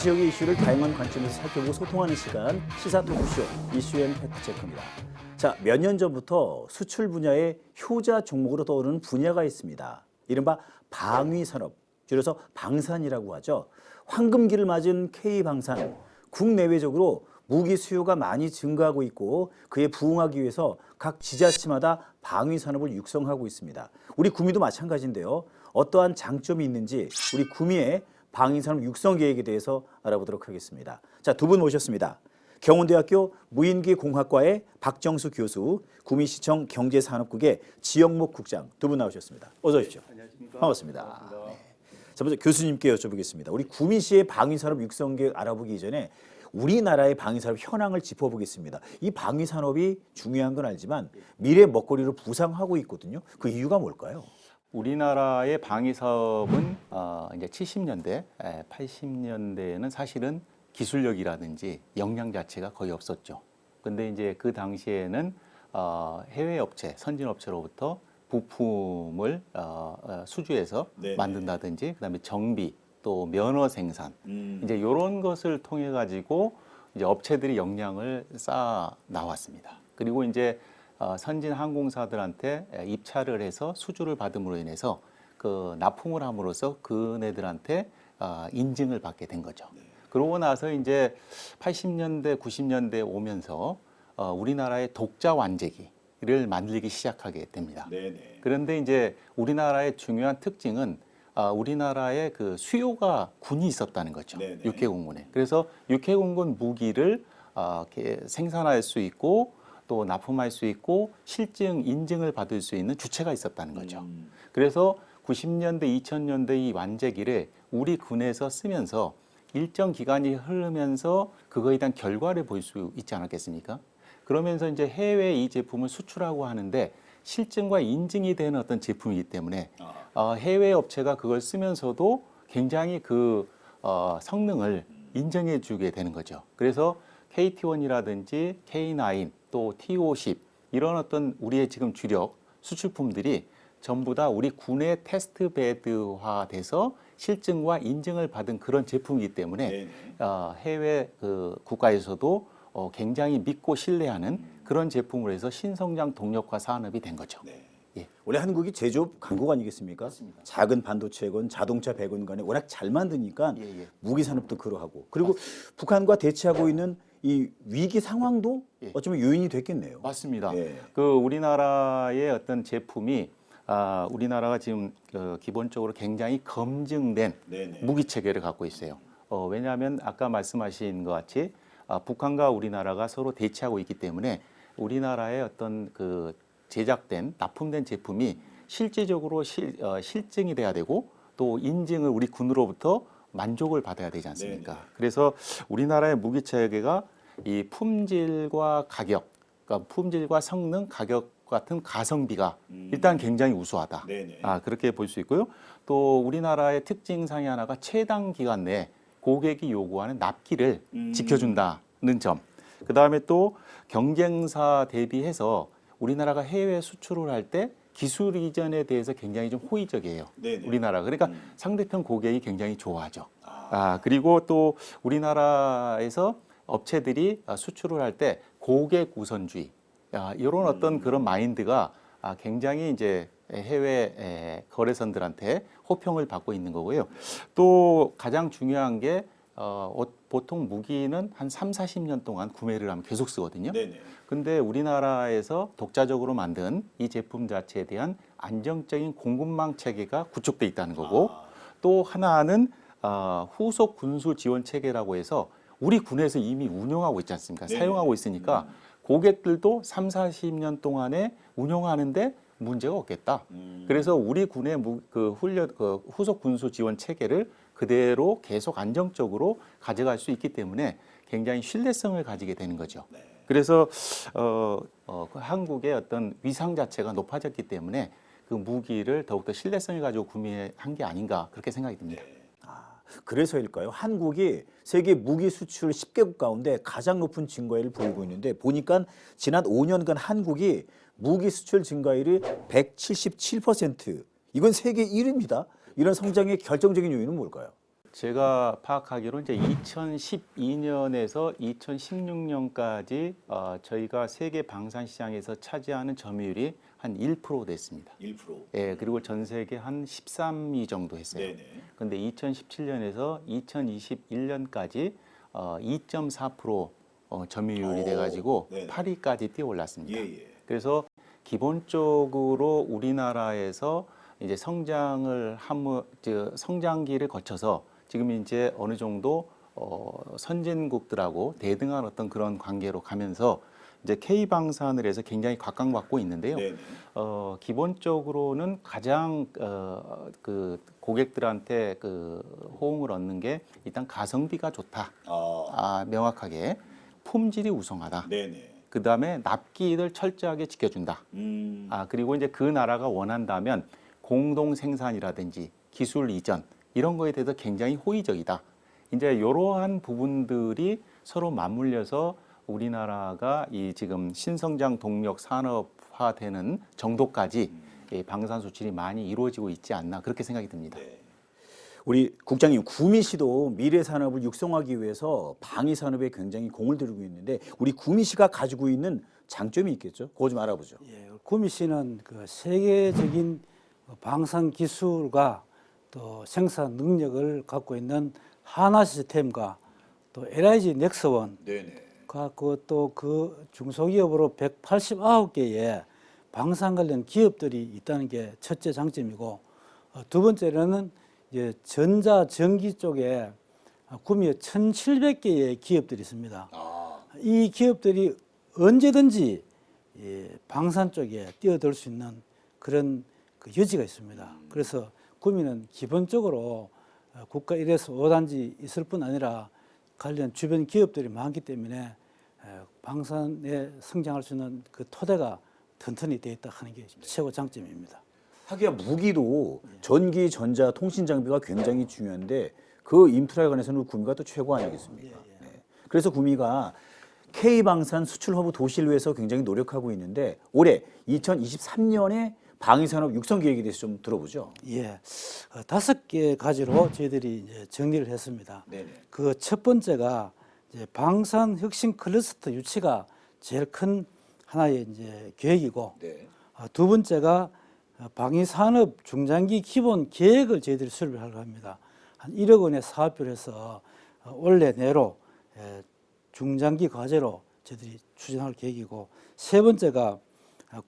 지역의 이슈를 다양한 관점에서 살펴보고 소통하는 시간, 시사 토크쇼 이슈앤 팩트체크입니다. 자, 몇 년 전부터 수출 분야의 효자 종목으로 떠오르는 분야가 있습니다. 이른바 방위산업, 줄여서 방산이라고 하죠. 황금기를 맞은 K방산, 국내외적으로 무기 수요가 많이 증가하고 있고 그에 부응하기 위해서 각 지자체마다 방위산업을 육성하고 있습니다. 우리 구미도 마찬가지인데요. 어떠한 장점이 있는지 우리 구미의 방위산업 육성 계획에 대해서 알아보도록 하겠습니다. 자, 두 분 모셨습니다. 경운대학교 무인기공학과의 박정수 교수, 구미시청 경제산업국의 지영목 국장 두 분 나오셨습니다. 어서 오십시오. 안녕하십니까. 반갑습니다. 네. 자, 먼저 교수님께 여쭤보겠습니다. 우리 구미시의 방위산업 육성 계획 알아보기 이전에 우리나라의 방위산업 현황을 짚어보겠습니다. 이 방위산업이 중요한 건 알지만 미래 먹거리로 부상하고 있거든요. 그 이유가 뭘까요? 우리나라의 방위 사업은 이제 70년대, 80년대에는 사실은 기술력이라든지 역량 자체가 거의 없었죠. 근데 이제 그 당시에는 해외 업체, 선진 업체로부터 부품을 수주해서 네네. 만든다든지, 그다음에 정비, 또 면허 생산, 이제 이런 것을 통해 가지고 이제 업체들이 역량을 쌓아 나왔습니다. 그리고 이제 선진 항공사들한테 입찰을 해서 수주를 받음으로 인해서 그 납품을 함으로써 그네들한테 인증을 받게 된 거죠. 그러고 나서 이제 80년대, 90년대 오면서 우리나라의 독자 완제기를 만들기 시작하게 됩니다. 네네. 그런데 이제 우리나라의 중요한 특징은 우리나라의 그 수요가 군이 있었다는 거죠. 네네. 육해공군에. 그래서 육해공군 무기를 이렇게 생산할 수 있고 또 납품할 수 있고 실증 인증을 받을 수 있는 주체가 있었다는 거죠. 그래서 90년대, 2000년대 이 완제기를 우리 군에서 쓰면서 일정 기간이 흐르면서 그거에 대한 결과를 볼 수 있지 않았겠습니까? 그러면서 이제 해외에 이 제품을 수출하고 하는데 실증과 인증이 되는 어떤 제품이기 때문에 해외 업체가 그걸 쓰면서도 굉장히 그 성능을 인정해 주게 되는 거죠. 그래서 KT1이라든지 K9, 또 T50 이런 어떤 우리의 지금 주력 수출품들이 전부 다 우리 군의 테스트 베드화 돼서 실증과 인증을 받은 그런 제품이기 때문에 해외 그 국가에서도 굉장히 믿고 신뢰하는 그런 제품으로 해서 신성장 동력화 산업이 된 거죠. 네. 예. 원래 한국이 제조업 강국 아니겠습니까? 맞습니다. 작은 반도체건 자동차 배건 간에 워낙 잘 만드니까 예. 무기 산업도 그러하고 그리고 북한과 대치하고 있는 이 위기 상황도 예. 어쩌면 요인이 됐겠네요. 맞습니다. 예. 그 우리나라의 어떤 제품이 우리나라가 지금 기본적으로 굉장히 검증된 네네. 무기 체계를 갖고 있어요. 왜냐하면 아까 말씀하신 것 같이 북한과 우리나라가 서로 대치하고 있기 때문에 우리나라의 어떤 그 제작된 납품된 제품이 실제적으로 실증이 돼야 되고 또 인증을 우리 군으로부터 만족을 받아야 되지 않습니까? 네네. 그래서 우리나라의 무기 체계가 이 품질과 가격, 그러니까 품질과 성능, 가격 같은 가성비가 일단 굉장히 우수하다. 네네. 그렇게 볼 수 있고요. 또 우리나라의 특징 상의 하나가 최단 기간 내에 고객이 요구하는 납기를 지켜준다는 점. 그 다음에 또 경쟁사 대비해서 우리나라가 해외 수출을 할 때 기술 이전에 대해서 굉장히 좀 호의적이에요. 네네. 우리나라. 그러니까 상대편 고객이 굉장히 좋아하죠. 그리고 또 우리나라에서 업체들이 수출을 할 때 고객 우선주의 이런 어떤 그런 마인드가 굉장히 이제 해외 거래선들한테 호평을 받고 있는 거고요. 또 가장 중요한 게 보통 무기는 한 3, 40년 동안 구매를 하면 계속 쓰거든요. 네네. 근데 우리나라에서 독자적으로 만든 이 제품 자체에 대한 안정적인 공급망 체계가 구축돼 있다는 거고 또 하나는 후속 군수 지원 체계라고 해서 우리 군에서 이미 운영하고 있지 않습니까? 네네. 사용하고 있으니까 고객들도 3, 40년 동안에 운영하는데 문제가 없겠다. 그래서 우리 군의 후속 군수 지원 체계를 그대로 계속 안정적으로 가져갈 수 있기 때문에 굉장히 신뢰성을 가지게 되는 거죠. 네. 그래서 한국의 어떤 위상 자체가 높아졌기 때문에 그 무기를 더욱더 신뢰성을 가지고 구매한 게 아닌가 그렇게 생각이 듭니다. 그래서일까요? 한국이 세계 무기 수출 10개국 가운데 가장 높은 증가율을 보이고 있는데 보니까 지난 5년간 한국이 무기 수출 증가율이 177%. 이건 세계 1위입니다. 이런 성장의 결정적인 요인은 뭘까요? 제가 파악하기로 이제 2012년에서 2016년까지 저희가 세계 방산 시장에서 차지하는 점유율이 한 1% 됐습니다. 1%. 예, 그리고 전 세계 한 13위 정도 했어요. 네네. 근데 2017년에서 2021년까지 2.4% 점유율이 돼가지고 네네. 8위까지 뛰어올랐습니다. 예. 그래서 기본적으로 우리나라에서 이제 성장기를 거쳐서 지금 이제 어느 정도 선진국들하고 대등한 어떤 그런 관계로 가면서 이제 K 방산을 해서 굉장히 각광받고 있는데요. 네네. 기본적으로는 가장 그 고객들한테 그 호응을 얻는 게 일단 가성비가 좋다. 명확하게 품질이 우성하다. 네네. 그 다음에 납기를 철저하게 지켜준다. 그리고 이제 그 나라가 원한다면 공동 생산이라든지 기술 이전 이런 거에 대해서 굉장히 호의적이다. 이제 이러한 부분들이 서로 맞물려서 우리나라가 이 지금 신성장 동력 산업화되는 정도까지 이 방산 수출이 많이 이루어지고 있지 않나 그렇게 생각이 듭니다. 네. 우리 국장님, 구미시도 미래 산업을 육성하기 위해서 방위 산업에 굉장히 공을 들이고 있는데 우리 구미시가 가지고 있는 장점이 있겠죠? 그거 좀 알아보죠. 예, 구미시는 그 세계적인 방산 기술과 또 생산 능력을 갖고 있는 하나 시스템과 또 LIG 넥스원 네네. 갖고 또 그 중소기업으로 189개의 방산 관련 기업들이 있다는 게 첫째 장점이고, 두 번째로는 이제 전자 전기 쪽에 구미에 1,700개의 기업들이 있습니다. 이 기업들이 언제든지 방산 쪽에 뛰어들 수 있는 그런 그 여지가 있습니다. 그래서 구미는 기본적으로 국가 1에서 5단지 있을 뿐 아니라 관련 주변 기업들이 많기 때문에 방산에 성장할 수 있는 그 토대가 튼튼히 되어 있다 하는 게 최고 장점입니다. 하기야 무기도 전기, 전자, 통신 장비가 굉장히 중요한데 그 인프라에 관해서는 구미가 또 최고 아니겠습니까? 네. 그래서 구미가 K방산 수출 허브 도시를 위해서 굉장히 노력하고 있는데 올해 2023년에 방위산업 육성 계획에 대해서 좀 들어보죠. 예, 5개 가지로 저희들이 이제 정리를 했습니다. 네네. 그 첫 번째가 이제 방산 혁신 클러스터 유치가 제일 큰 하나의 이제 계획이고, 네. 두 번째가 방위 산업 중장기 기본 계획을 저희들이 수립을 하려고 합니다. 한 1억 원의 사업비를 해서 올해 내로 중장기 과제로 저희들이 추진할 계획이고, 세 번째가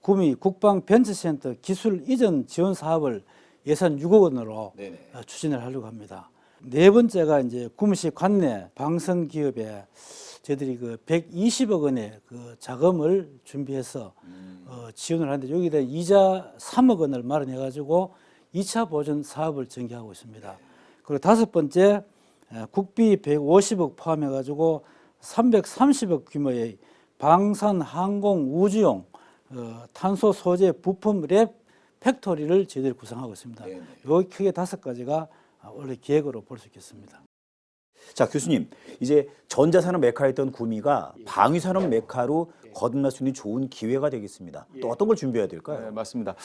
구미 국방벤처센터 기술 이전 지원 사업을 예산 6억 원으로 네네. 추진을 하려고 합니다. 네 번째가 이제 구미시 관내 방산 기업에 저희들이 그 120억 원의 그 자금을 준비해서 지원을 하는데 여기다 이자 3억 원을 마련해 가지고 2차 보전 사업을 전개하고 있습니다. 그리고 다섯 번째 국비 150억 포함해 가지고 330억 규모의 방산 항공 우주용 탄소 소재 부품 랩 팩토리를 저희들이 구성하고 있습니다. 네네. 요 크게 5가지가 원래 계획으로 볼 수 있겠습니다. 자, 교수님, 이제 전자산업 메카였던 구미가 방위산업 메카로 거듭날 수 있는 좋은 기회가 되겠습니다. 또 어떤 걸 준비해야 될까요? 네, 맞습니다.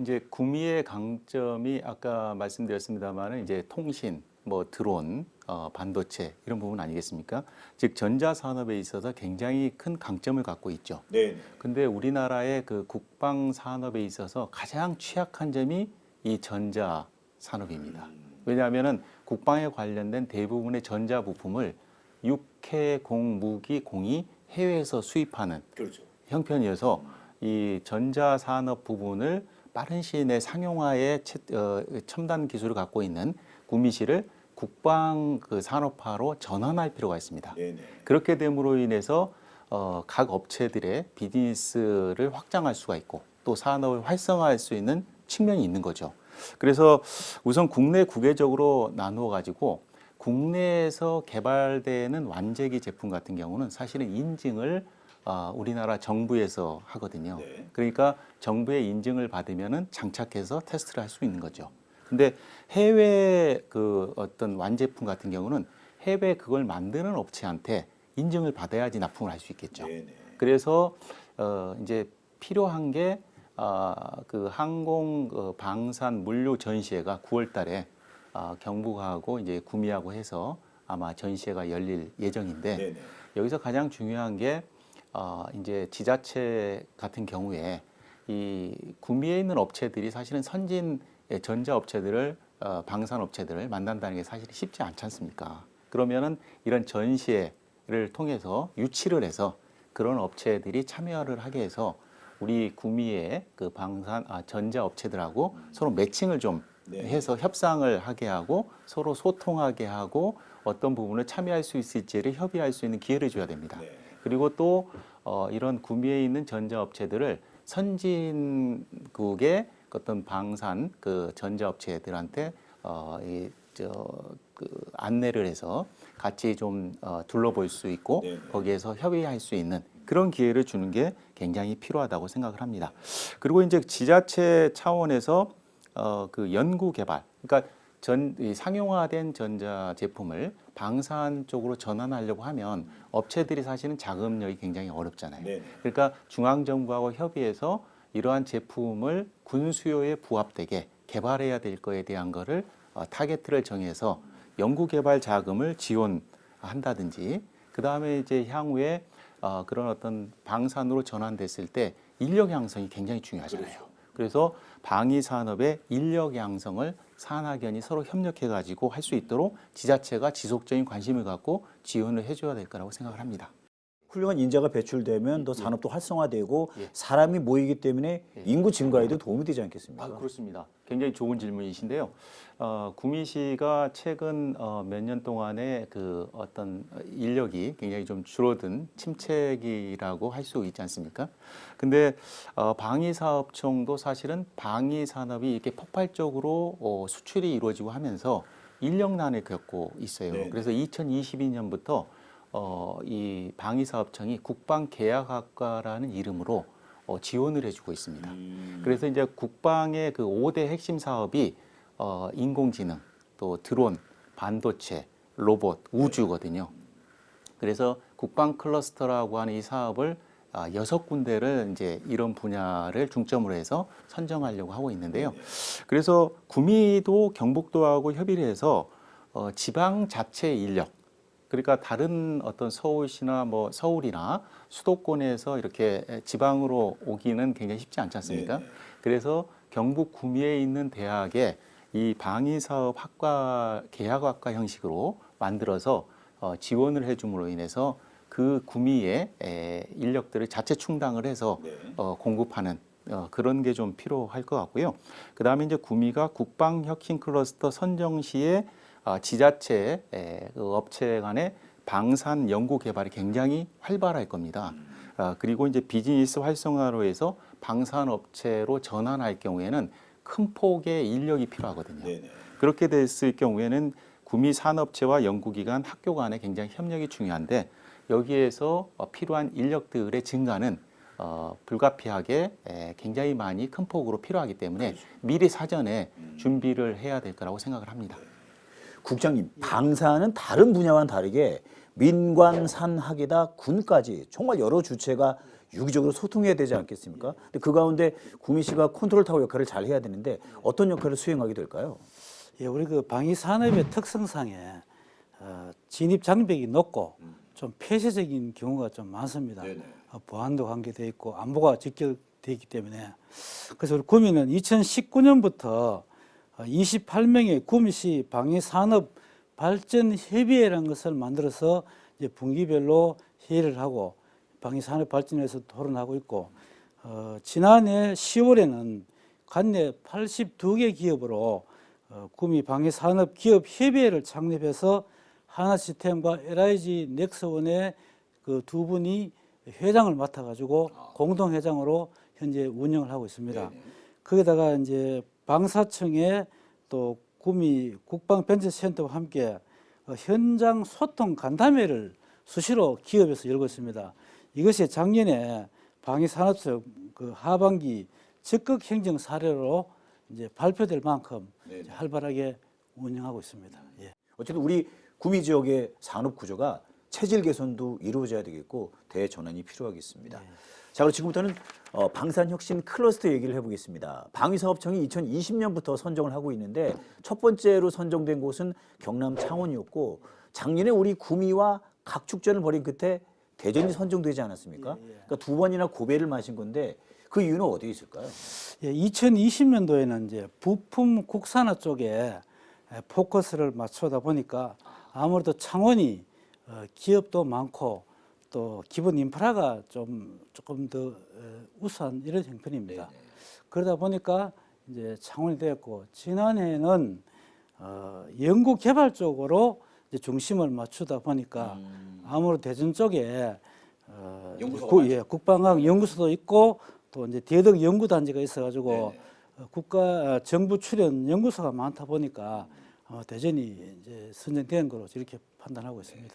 이제 구미의 강점이 아까 말씀드렸습니다만은 이제 통신, 뭐 드론, 반도체 이런 부분 아니겠습니까? 즉 전자 산업에 있어서 굉장히 큰 강점을 갖고 있죠. 네. 근데 우리나라의 그 국방 산업에 있어서 가장 취약한 점이 이 전자 산업입니다. 왜냐하면은 국방에 관련된 대부분의 전자 부품을 육해공 무기 공이 해외에서 수입하는 그렇죠. 형편이어서 이 전자 산업 부분을 빠른 시일 내에 상용화의 첨단 기술을 갖고 있는 구미시를 국방 그 산업화로 전환할 필요가 있습니다. 네네. 그렇게 됨으로 인해서 각 업체들의 비즈니스를 확장할 수가 있고 또 산업을 활성화할 수 있는 측면이 있는 거죠. 그래서 우선 국내 국외적으로 나누어 가지고 국내에서 개발되는 완제기 제품 같은 경우는 사실은 인증을 우리나라 정부에서 하거든요. 네. 그러니까 정부의 인증을 받으면은 장착해서 테스트를 할 수 있는 거죠. 근데 해외 그 어떤 완제품 같은 경우는 해외 그걸 만드는 업체한테 인증을 받아야지 납품을 할 수 있겠죠. 네네. 그래서 이제 필요한 게 그 항공 방산 물류 전시회가 9월 달에 경북하고 이제 구미하고 해서 아마 전시회가 열릴 예정인데 네네. 여기서 가장 중요한 게 이제 지자체 같은 경우에 이 구미에 있는 업체들이 사실은 선진 전자 업체들을 방산 업체들을 만난다는 게 사실 쉽지 않지 않습니까? 그러면은 이런 전시회를 통해서 유치를 해서 그런 업체들이 참여를 하게 해서 우리 구미의 그 전자 업체들하고 서로 매칭을 좀 네. 해서 협상을 하게 하고 서로 소통하게 하고 어떤 부분을 참여할 수 있을지를 협의할 수 있는 기회를 줘야 됩니다. 네. 그리고 또 이런 구미에 있는 전자 업체들을 선진국의 어떤 방산 그 전자 업체들한테 그 안내를 해서 같이 좀 둘러볼 수 있고 네네. 거기에서 협의할 수 있는 그런 기회를 주는 게 굉장히 필요하다고 생각을 합니다. 그리고 이제 지자체 차원에서 그 연구 개발, 그러니까 이 상용화된 전자 제품을 방산 쪽으로 전환하려고 하면 업체들이 사실은 자금력이 굉장히 어렵잖아요. 네네. 그러니까 중앙 정부하고 협의해서 이러한 제품을 군 수요에 부합되게 개발해야 될 거에 대한 거를 타겟을 정해서 연구 개발 자금을 지원한다든지 그 다음에 이제 향후에 그런 어떤 방산으로 전환됐을 때 인력 양성이 굉장히 중요하잖아요. 그래서 방위 산업의 인력 양성을 산학연이 서로 협력해 가지고 할 수 있도록 지자체가 지속적인 관심을 갖고 지원을 해줘야 될 거라고 생각을 합니다. 훌륭한 인재가 배출되면 또 산업도 활성화되고 예. 사람이 모이기 때문에 인구 증가에도 도움이 되지 않겠습니까? 그렇습니다. 굉장히 좋은 질문이신데요. 구미시가 최근 몇 년 동안에 그 어떤 인력이 굉장히 좀 줄어든 침체기라고 할 수 있지 않습니까? 근데 방위사업청도 사실은 방위산업이 이렇게 폭발적으로 수출이 이루어지고 하면서 인력난을 겪고 있어요. 네네. 그래서 2022년부터 이 방위사업청이 국방계약학과라는 이름으로 지원을 해주고 있습니다. 그래서 이제 국방의 그 5대 핵심 사업이 인공지능, 또 드론, 반도체, 로봇, 우주거든요. 그래서 국방 클러스터라고 하는 이 사업을 6군데를 이제 이런 분야를 중점으로 해서 선정하려고 하고 있는데요. 그래서 구미도 경북도하고 협의를 해서 지방 자체 인력, 그러니까 다른 어떤 서울시나 뭐 서울이나 수도권에서 이렇게 지방으로 오기는 굉장히 쉽지 않지 않습니까? 네네. 그래서 경북 구미에 있는 대학에 이 방위사업 학과 계약학과 형식으로 만들어서 지원을 해줌으로 인해서 그 구미의 인력들을 자체 충당을 해서 네. 공급하는 그런 게 좀 필요할 것 같고요. 그 다음에 이제 구미가 국방혁신 클러스터 선정 시에 지자체 그 업체 간의 방산 연구 개발이 굉장히 활발할 겁니다. 그리고 이제 비즈니스 활성화로 해서 방산 업체로 전환할 경우에는 큰 폭의 인력이 필요하거든요. 네네. 그렇게 됐을 경우에는 구미 산업체와 연구기관, 학교 간의 굉장히 협력이 중요한데 여기에서 필요한 인력들의 증가는 불가피하게 굉장히 많이 큰 폭으로 필요하기 때문에 미리 사전에 준비를 해야 될 거라고 생각을 합니다. 국장님, 방사는 다른 분야와는 다르게 민관, 산, 학이다, 군까지 정말 여러 주체가 유기적으로 소통해야 되지 않겠습니까? 근데 그 가운데 구미시가 컨트롤 타워 역할을 잘 해야 되는데 어떤 역할을 수행하게 될까요? 예, 우리 그 방위 산업의 특성상에 진입 장벽이 높고 좀 폐쇄적인 경우가 좀 많습니다. 네네. 보안도 관계되어 있고 안보가 직결되어 있기 때문에 그래서 우리 구미는 2019년부터 28명의 구미시 방위산업 발전 협의회라는 것을 만들어서 이제 분기별로 회의를 하고 방위산업 발전에서 토론하고 있고 지난해 10월에는 관내 82개 기업으로 구미 방위산업 기업 협의회를 창립해서 하나시스템과 LIG 넥스원의 그 두 분이 회장을 맡아가지고 공동회장으로 현재 운영을 하고 있습니다. 네네. 거기다가 이제 방사청의 또 구미 국방벤처센터와 함께 현장 소통 간담회를 수시로 기업에서 열고 있습니다. 이것이 작년에 방위산업청 그 하반기 적극 행정 사례로 이제 발표될 만큼 네네. 활발하게 운영하고 있습니다. 예. 어쨌든 우리 구미 지역의 산업 구조가 체질 개선도 이루어져야 되겠고 대전환이 필요하겠습니다. 자, 그럼 지금부터는 방산혁신 클러스터 얘기를 해보겠습니다. 방위사업청이 2020년부터 선정을 하고 있는데 첫 번째로 선정된 곳은 경남 창원이었고 작년에 우리 구미와 각축전을 벌인 끝에 대전이 선정되지 않았습니까? 그러니까 두 번이나 고배를 마신 건데 그 이유는 어디에 있을까요? 2020년도에는 이제 부품 국산화 쪽에 포커스를 맞추다 보니까 아무래도 창원이 기업도 많고 또 기본 인프라가 조금 더 우수한 이런 형편입니다. 그러다 보니까 이제 창원이 되었고 지난해에는 연구 개발 쪽으로 이제 중심을 맞추다 보니까 아무래도 대전 쪽에 국방학 연구소도 있고 또 이제 대덕 연구단지가 있어가지고 정부 출연 연구소가 많다 보니까 대전이 이제 선정된 걸로 이렇게 판단하고 있습니다.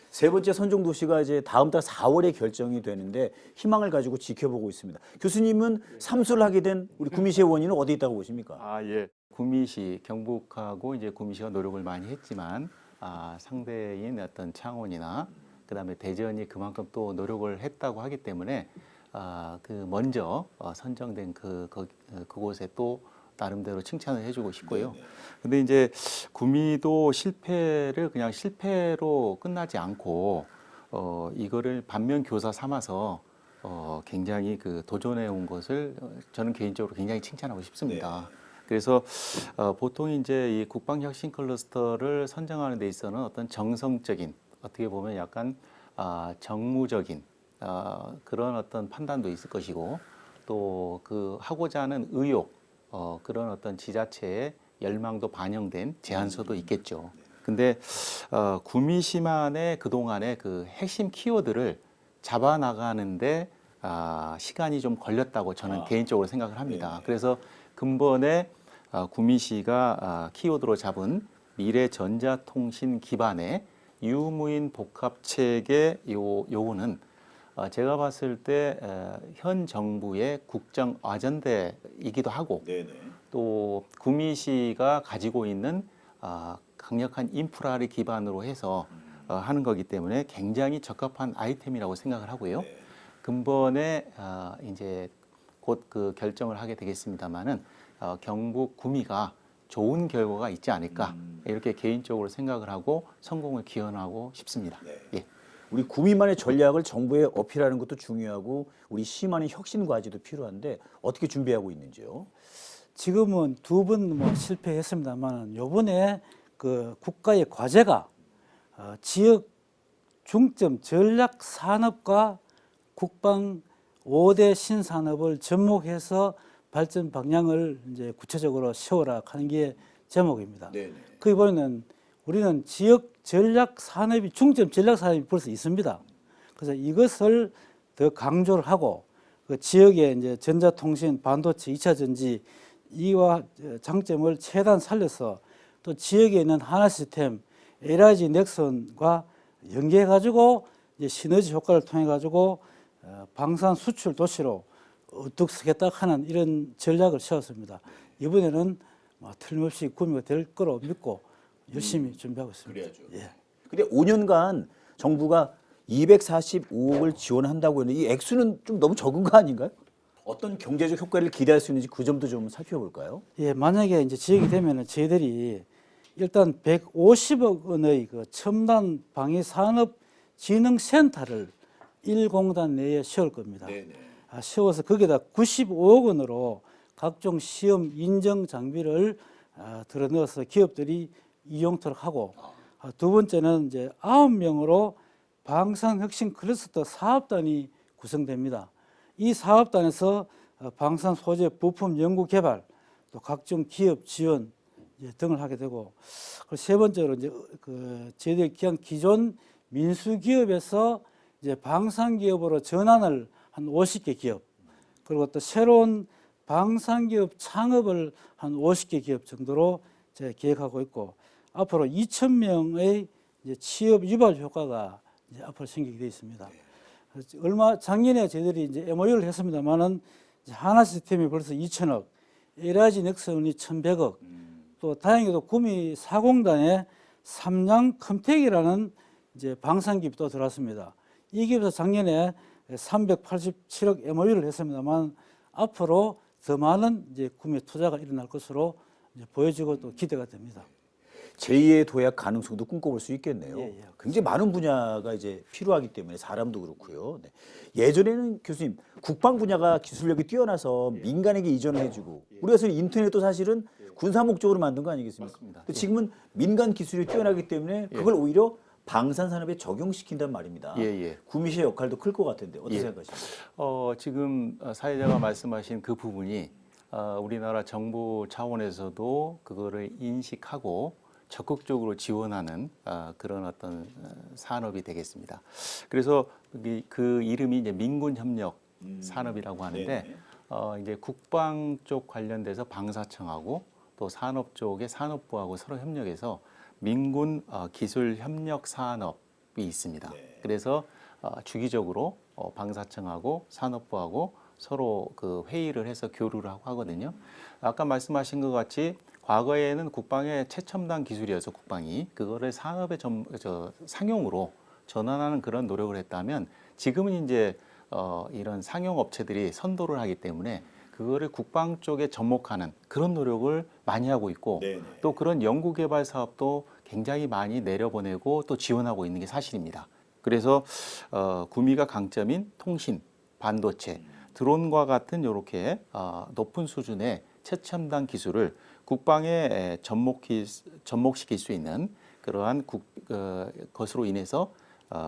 세 번째 선정 도시가 이제 다음 달 4월에 결정이 되는데 희망을 가지고 지켜보고 있습니다. 교수님은 삼수를 하게 된 우리 구미시의 원인은 어디 있다고 보십니까? 예. 구미시 경북하고 이제 구미시가 노력을 많이 했지만 상대인 어떤 창원이나 그다음에 대전이 그만큼 또 노력을 했다고 하기 때문에 그 먼저 선정된 그곳에 또 나름대로 칭찬을 해주고 싶고요. 근데 이제 구미도 실패를 그냥 실패로 끝나지 않고 이거를 반면 교사 삼아서 굉장히 그 도전해 온 것을 저는 개인적으로 굉장히 칭찬하고 싶습니다. 그래서 보통 이제 이 국방혁신 클러스터를 선정하는 데 있어서는 어떤 정성적인 어떻게 보면 약간 정무적인 그런 어떤 판단도 있을 것이고 또 그 하고자 하는 의욕 그런 어떤 지자체의 열망도 반영된 제안서도 있겠죠. 근데 구미시만의 그동안의 그 핵심 키워드를 잡아 나가는데 시간이 좀 걸렸다고 저는 개인적으로 생각을 합니다. 그래서 근본에 구미시가 키워드로 잡은 미래 전자통신 기반의 유무인 복합체계 요거는 제가 봤을 때 현 정부의 국정 아젠다이기도 하고 또 구미시가 가지고 있는 강력한 인프라를 기반으로 해서 하는 거기 때문에 굉장히 적합한 아이템이라고 생각을 하고요. 근본에 이제 곧 그 결정을 하게 되겠습니다만은 경북 구미가 좋은 결과가 있지 않을까 이렇게 개인적으로 생각을 하고 성공을 기원하고 싶습니다. 예. 우리 구미만의 전략을 정부에 어필하는 것도 중요하고 우리 시만의 혁신 과제도 필요한데 어떻게 준비하고 있는지요? 지금은 두 번 실패했습니다만 요번에 그 국가의 과제가 지역 중점 전략 산업과 국방 5대 신산업을 접목해서 발전 방향을 이제 구체적으로 세워라 하는 게 제목입니다. 거기 보면 우리는 지역 전략 산업이 중점 전략 산업이 벌써 있습니다. 그래서 이것을 더 강조를 하고 그 지역의 이제 전자통신, 반도체, 2차 전지 이와 장점을 최대한 살려서 또 지역에 있는 하나 시스템, LIG 넥슨과 연계해 가지고 이제 시너지 효과를 통해 가지고 방산 수출 도시로 우뚝 서겠다 하는 이런 전략을 세웠습니다. 이번에는 틀림없이 구미가 될 거로 믿고 열심히 준비하고 있습니다. 그래야죠. 근데 5년간 정부가 245억을 지원한다고 했는데 이 액수는 좀 너무 적은 거 아닌가요? 어떤 경제적 효과를 기대할 수 있는지 그 점도 좀 살펴볼까요? 만약에 이제 지역이 되면은 저희들이 일단 150억 원의 그 첨단 방위 산업 진흥 센터를 1공단 내에 세울 겁니다. 세워서 거기다 95억 원으로 각종 시험 인정 장비를 들어 넣어서 기업들이 이용토록 하고 두 번째는 이제 9명으로 방산혁신 클러스터 사업단이 구성됩니다. 이 사업단에서 방산 소재 부품 연구 개발 또 각종 기업 지원 등을 하게 되고 세 번째로 이제 저희들 기존 민수 기업에서 이제 방산 기업으로 전환을 한 50개 기업 그리고 또 새로운 방산 기업 창업을 한 50개 기업 정도로 제가 계획하고 있고 앞으로 2,000명의 이제 취업 유발 효과가 이제 앞으로 생기게 되어 있습니다. 작년에 저희들이 이제 MOU를 했습니다만은 하나 시스템이 벌써 2,000억, LIG 넥슨이 1,100억, 또 다행히도 구미 사공단에 삼양 컴텍이라는 이제 방산 기업도 들어왔습니다. 이 기업도 작년에 387억 MOU를 했습니다만 앞으로 더 많은 이제 구매 투자가 일어날 것으로 이제 보여지고 또 기대가 됩니다. 제2의 도약 가능성도 꿈꿔볼 수 있겠네요. 예, 예. 굉장히 많은 분야가 이제 필요하기 때문에 사람도 그렇고요. 네. 예전에는 교수님 국방 분야가 기술력이 뛰어나서 민간에게 이전을 해주고 우리가 사실 인터넷도 사실은 군사 목적으로 만든 거 아니겠습니까? 맞습니다. 근데 지금은 민간 기술이 뛰어나기 때문에 그걸 오히려 방산 산업에 적용시킨단 말입니다. 예, 예. 구미시의 역할도 클 것 같은데 어떻게 예. 생각하십니까? 지금 사회자가 말씀하신 그 부분이 우리나라 정부 차원에서도 그거를 인식하고 적극적으로 지원하는 그런 어떤 산업이 되겠습니다. 그래서 그 이름이 이제 민군협력 산업이라고 하는데 네네. 이제 국방 쪽 관련돼서 방사청하고 또 산업 쪽의 산업부하고 서로 협력해서 민군 기술 협력 산업이 있습니다. 네. 그래서 주기적으로 방사청하고 산업부하고 서로 그 회의를 해서 교류를 하고 하거든요. 아까 말씀하신 것 같이 과거에는 국방의 최첨단 기술이어서 국방이 그거를 산업의 상용으로 전환하는 그런 노력을 했다면 지금은 이제 이런 상용 업체들이 선도를 하기 때문에 그거를 국방 쪽에 접목하는 그런 노력을 많이 하고 있고 네네. 또 그런 연구개발 사업도 굉장히 많이 내려보내고 또 지원하고 있는 게 사실입니다. 그래서 구미가 강점인 통신, 반도체, 드론과 같은 이렇게 높은 수준의 최첨단 기술을 국방에 접목시킬 수 있는 그러한 것으로 인해서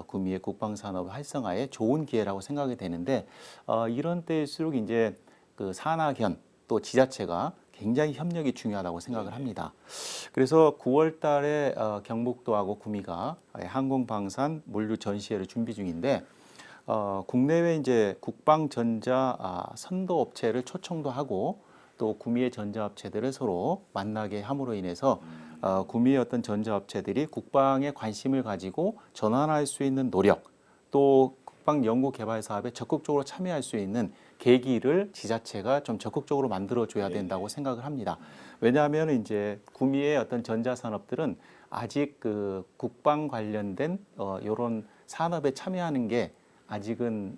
구미의 국방산업 활성화에 좋은 기회라고 생각이 되는데 이런 때일수록 이제 그 산하견 또 지자체가 굉장히 협력이 중요하다고 생각을 합니다. 그래서 9월 달에 경북도하고 구미가 항공방산 물류 전시회를 준비 중인데 국내외 이제 국방전자 선도 업체를 초청도 하고 또 구미의 전자업체들을 서로 만나게 함으로 인해서 구미의 어떤 전자업체들이 국방에 관심을 가지고 전환할 수 있는 노력 또 국방 연구 개발 사업에 적극적으로 참여할 수 있는 계기를 지자체가 좀 적극적으로 만들어줘야 된다고 생각을 합니다. 왜냐하면 이제 구미의 어떤 전자산업들은 아직 그 국방 관련된 이런 산업에 참여하는 게 아직은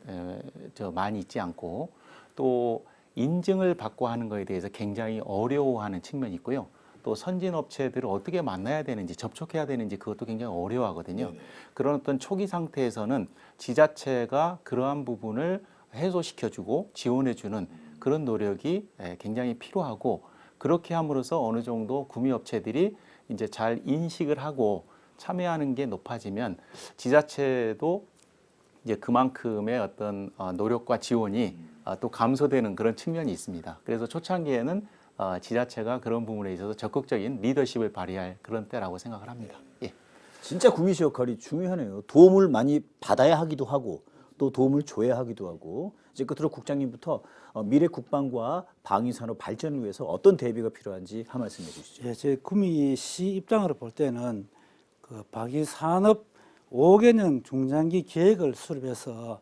많이 있지 않고 또 인증을 받고 하는 것에 대해서 굉장히 어려워하는 측면이 있고요. 또 선진 업체들을 어떻게 만나야 되는지 접촉해야 되는지 그것도 굉장히 어려워하거든요. 그런 어떤 초기 상태에서는 지자체가 그러한 부분을 해소시켜주고 지원해주는 그런 노력이 굉장히 필요하고 그렇게 함으로써 어느 정도 구미 업체들이 이제 잘 인식을 하고 참여하는 게 높아지면 지자체도 이제 그만큼의 어떤 노력과 지원이 또 감소되는 그런 측면이 있습니다. 그래서 초창기에는 지자체가 그런 부분에 있어서 적극적인 리더십을 발휘할 그런 때라고 생각을 합니다. 예. 진짜 구미시 역할이 중요하네요. 도움을 많이 받아야 하기도 하고 또 도움을 줘야 하기도 하고 이제 끝으로 국장님부터 미래 국방과 방위산업 발전을 위해서 어떤 대비가 필요한지 한 말씀 해주시죠. 예, 제 구미시 입장으로 볼 때는 그 방위산업 5개년 중장기 계획을 수립해서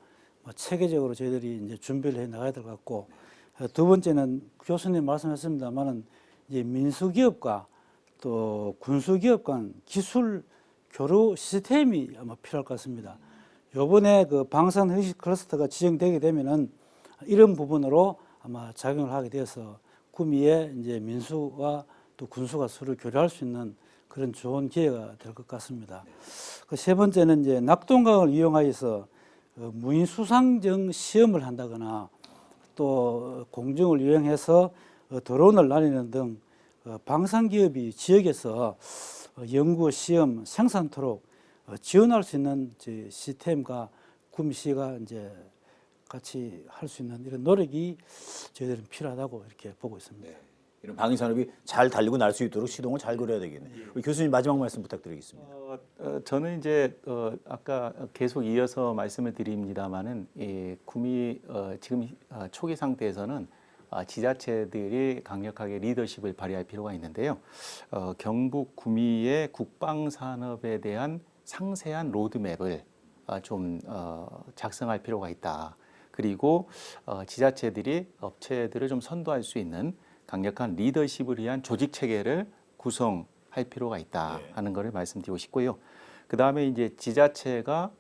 체계적으로 저희들이 이제 준비를 해 나가야 될 것 같고 두 번째는 교수님 말씀하셨습니다만은 이제 민수기업과 또 군수기업 간 기술 교류 시스템이 아마 필요할 것 같습니다. 요번에 그 방산 핵심 클러스터가 지정되게 되면은 이런 부분으로 아마 작용을 하게 되어서 구미에 이제 민수와 또 군수가 서로 교류할 수 있는 그런 좋은 기회가 될 것 같습니다. 그 세 번째는 이제 낙동강을 이용하여서 무인 수상정 시험을 한다거나 또 공중을 이용해서 드론을 날리는 등 방산 기업이 지역에서 연구, 시험, 생산토록 지원할 수 있는 시스템과 구미시가 이제 같이 할 수 있는 이런 노력이 저희들은 필요하다고 이렇게 보고 있습니다. 네. 이런 방위산업이 잘 달리고 날 수 있도록 시동을 잘 걸어야 되겠네요. 우리 교수님 마지막 말씀 부탁드리겠습니다. 저는 이제 아까 계속 이어서 말씀을 드립니다만은 구미 지금 초기 상태에서는 지자체들이 강력하게 리더십을 발휘할 필요가 있는데요. 경북 구미의 국방 산업에 대한 상세한 로드맵을 좀 작성할 필요가 있다. 그리고 지자체들이 업체들을 좀 선도할 수 있는 강력한 리더십을 위한 조직 체계를 구성할 필요가 있다 하는 것을 말씀드리고 싶고요. 그 다음에 이제 지자체가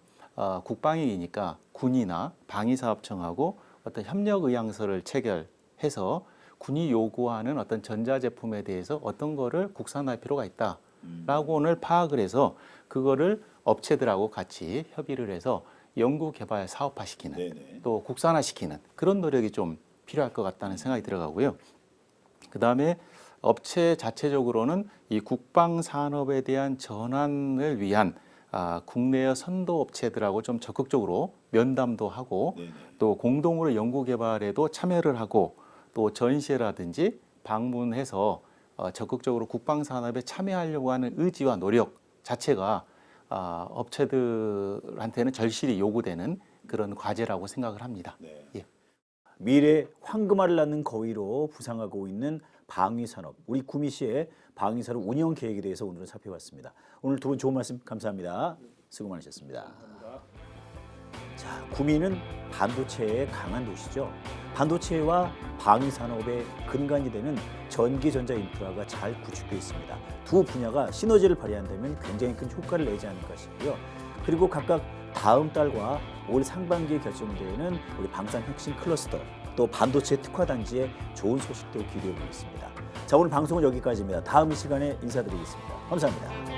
국방위이니까 군이나 방위사업청하고 어떤 협력 의향서를 체결해서 군이 요구하는 어떤 전자제품에 대해서 어떤 거를 국산화할 필요가 있다라고는 파악을 해서 그거를 업체들하고 같이 협의를 해서 연구개발 사업화시키는 네네. 또 국산화시키는 그런 노력이 좀 필요할 것 같다는 생각이 들어가고요. 그 다음에 업체 자체적으로는 이 국방 산업에 대한 전환을 위한 국내의 선도 업체들하고 좀 적극적으로 면담도 하고 네네. 또 공동으로 연구 개발에도 참여를 하고 또 전시회라든지 방문해서 적극적으로 국방 산업에 참여하려고 하는 의지와 노력 자체가 업체들한테는 절실히 요구되는 그런 과제라고 생각을 합니다. 네. 예. 미래 황금알을 낳는 거위로 부상하고 있는 방위산업, 우리 구미시의 방위산업 운영 계획에 대해서 오늘은 살펴봤습니다. 오늘 두 분 좋은 말씀 감사합니다. 수고 많으셨습니다. 자, 구미는 반도체의 강한 도시죠. 반도체와 방위산업의 근간이 되는 전기전자 인프라가 잘 구축되어 있습니다. 두 분야가 시너지를 발휘한다면 굉장히 큰 효과를 내지 않을까 싶고요. 그리고 각각 다음 달과 올 상반기에 결정되는 우리 방산혁신 클러스터 또 반도체 특화단지의 좋은 소식도 기대해 보겠습니다. 자, 오늘 방송은 여기까지입니다. 다음 이 시간에 인사드리겠습니다. 감사합니다.